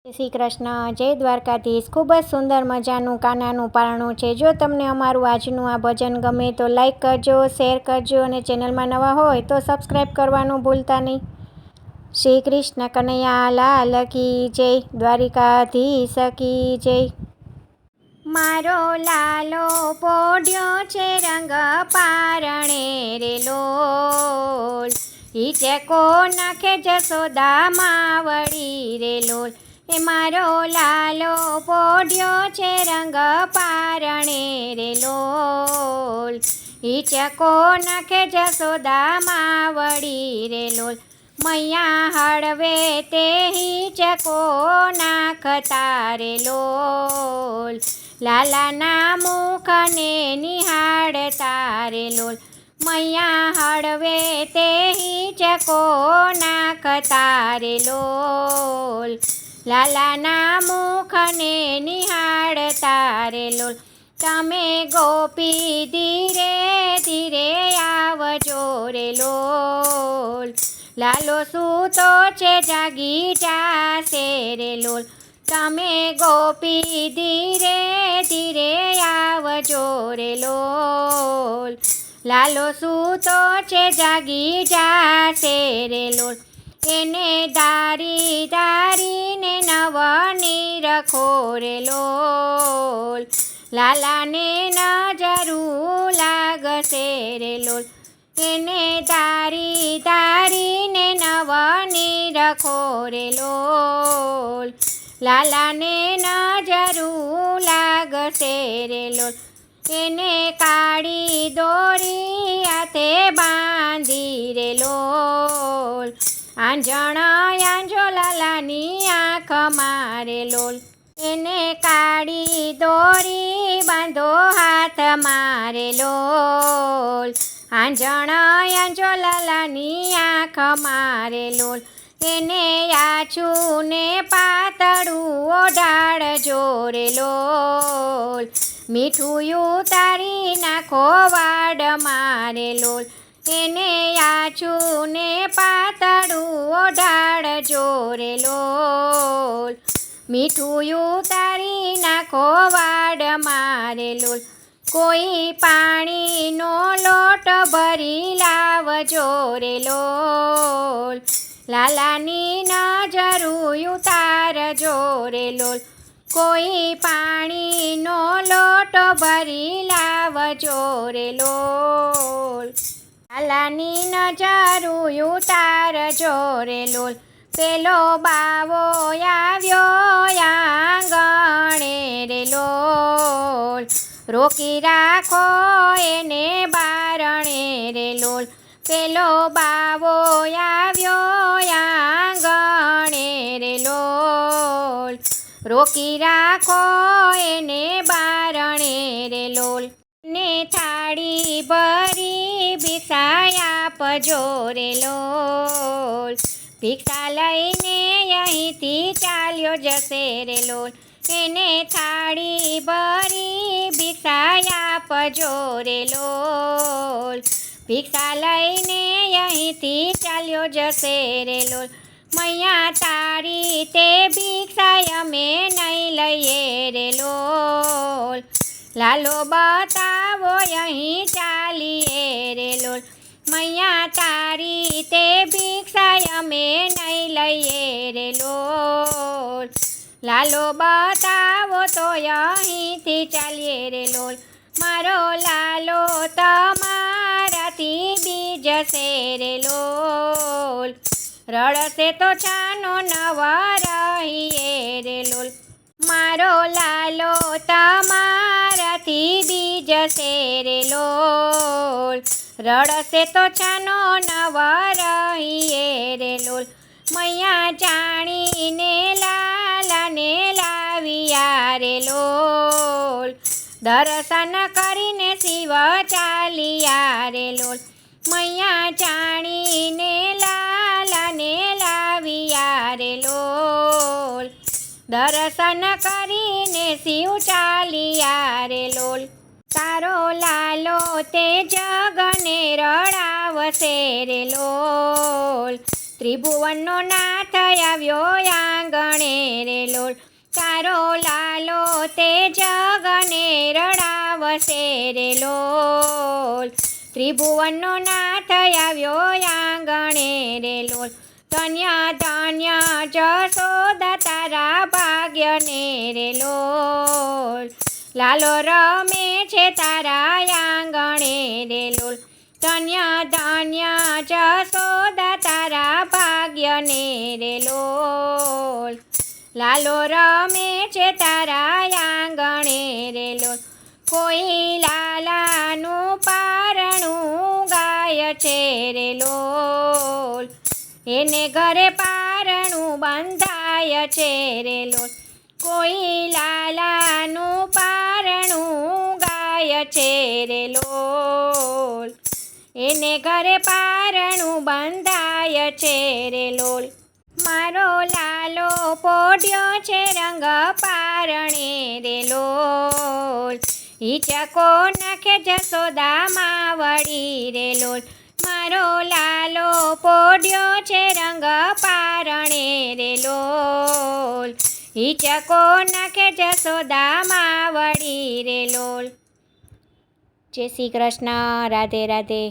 શ્રી કૃષ્ણ, જય દ્વારકાધીશ। ખૂબ જ સુંદર મજાનું કાનાનું પારણું છે। જો તમને અમારું આજનું આ ભજન ગમે તો લાઈક કરજો, શેર કરજો અને ચેનલમાં નવા હોય તો સબસ્ક્રાઈબ કરવાનું ભૂલતા નહીં। શ્રી કૃષ્ણ કનૈયા લાલ કી જય, દ્વારિકાધીશ કી જય। મારો લાલો પોઢ્યો છે રંગ પારણે રે લોલ, હિચકો નાખે જશોદા માવડી રે લોલ। એ મારો લાલો પોઢ્યો છે રંગ પારણે રે લોલ, હિચકો નાખે જશોદા માવડી રે લોલ। મૈયા હળવે તે હિચકો નાખતા રે લોલ, લાલાના મુખને નિહાળતા રે લોલ। મૈયા હળવે તે હિચકો નાખતા રે લોલ, લાલાના મુખને નિહાળતા રે લોલ। તમે ગોપી ધીરે ધીરે આવજો રે લોલ, લાલો સૂતો છે જાગી જાશે રે લોલ। તમે ગોપી ધીરે ધીરે આવજો રે લોલ, લાલો સૂતો છે જાગી જાશે રે લોલ। એને દારી દારીને નવની રખો રે લોલ, લાલાને નજરું લાગશે રે લોલ। એને દારી દારીને નવની રખો રે લોલ, લાલાને નજરું લાગશે રે લોલ। એને કાળી દોરી હાથે બાંધી રે લોલ, આંજણ આંજો લાલાની આંખ મારે લોલ। એને કાળી દોરી બાંધો હાથ મારે લોલ, આંજણ આંજો લાલાની આંખ મારે લોલ। એને આછું ને પાતળું ઓઢાડજો રે લોલ, મીઠું ઉતારી નાખો વાડ મારે લોલ। એને આછું ને પાતળું ઓઢાડજો રે લોલ, મીઠું ઉતારી નાખો વાડ મારે લોલ। કોઈ પાણીનો લોટ ભરી લાવજો રે લોલ, લાલાની નજરું ઉતારજો રે લોલ। કોઈ પાણીનો લોટ ભરી લાવજો રે લોલ, લાલાની નજરું ઉતારજો રે લોલ। પેલો બાવો આવ્યો આંગણે રે લોલ, રોકી રાખો એને બારણે રે લોલ। પેલો બાવો આવ્યો આંગણે રે લોલ, રોકી રાખો એને બારણે રે લોલ। ને થાળી ભરી ભિક્ષા આપજો રે લોલ, ભિક્ષા લઈને અહીંથી ચાલ્યો જશે રે લોલ। એને થાળી ભરી ભિક્ષા આપજો રે લોલ, ભિક્ષા લઈને અહીંથી ચાલ્યો જશે રે લોલ। મૈયા તારી તે ભિક્ષા અમે નહીં લઈએ રે લોલ, લાલો બતાવો અહીં ચાલીએ રે લોલ। મૈયા તારી તે ભિક્ષા અમે નહીં લઈએ રે લોલ, લાલો બતાવો તો અહીંથી ચાલીએ રે લોલ। મારો લાલો તમારાથી બીજશે રે લોલ, રડશે તો છાનો નવ રહીએ રે લોલ। મારો લાલો તમારાથી બીજશે રે લોલ, રડશે તો છાનો નવ રહીએ રે લોલ। મૈયા જાણીને લાલાને લાવ્યા રે લોલ, દર્શન કરીને શિવ ચાલ્યા રે લોલ। મૈયા જાણીને લાલાને લાવ્યા રે લોલ, દર્શન કરીને શિવ ચાલ્યા રે લોલ। તારો લાલો તે જગને રડાવશે રે લોલ, ત્રિભુવનનો નાથ આવ્યો આંગણે રે લોલ, તારો લાલો તે જગને રડાવશે રે લોલ. ત્રિભુવનનો નાથ આવ્યો આંગણે રે લોલ, ધન્ય ધન્ય જશોદા તારા ભાગ્યને રે લોલ. લાલો રમે છે તારા આંગણે રે લોલ, ધન્ય ધન્ય જશોદા તારા ભાગ્યને રે લોલ. લાલો રમે છે તારા આંગણે રે લોલ, કોઈ લાલાનું પારણું ગાય છે રે લોલ. એને ઘરે પારણું બંધાય છે રે લોલ, કોઈ લાલાનું પારણું ગાય છે રે લોલ. એને ઘરે પારણું બંધાય છે રે લોલ. મારો લાલો પોઢ્યો છે રંગ પારણે રે લોલ, હિચકો નાખે જશોદામાં વળી રે લોલ. મારો લાલો પોઢ્યો છે રંગ પારણે રે લોલ, હિચકો નાખે જશોદામાં વળી રે લોલ. જય શ્રી કૃષ્ણ. રાધે રાધે.